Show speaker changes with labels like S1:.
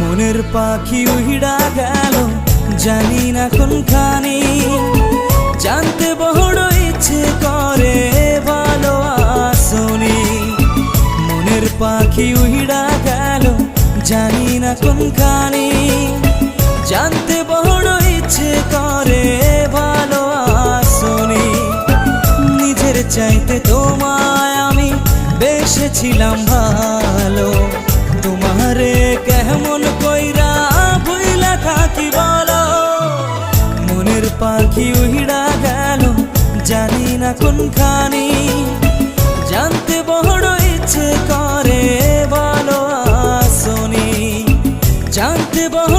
S1: মনের পাখি উইড়া গেল জানি না কোনখানি, জানতে বড় ইচ্ছে করে ভালো আসনি। মনের পাখি উইড়া গেল জানি না কোনখানি, জানতে বড় ইচ্ছে করে ভালো আসনি। নিজের চাইতে তোমায় আমি বেসেছিলাম ভালো, তোমারে কেমন কইরা ভুইলা থাকি বলো। মনের পাখি উইড়া গেল জানি না কোনখানি, জানতে বড় ইচ্ছে করে ভালো আসনি। জানতে বড়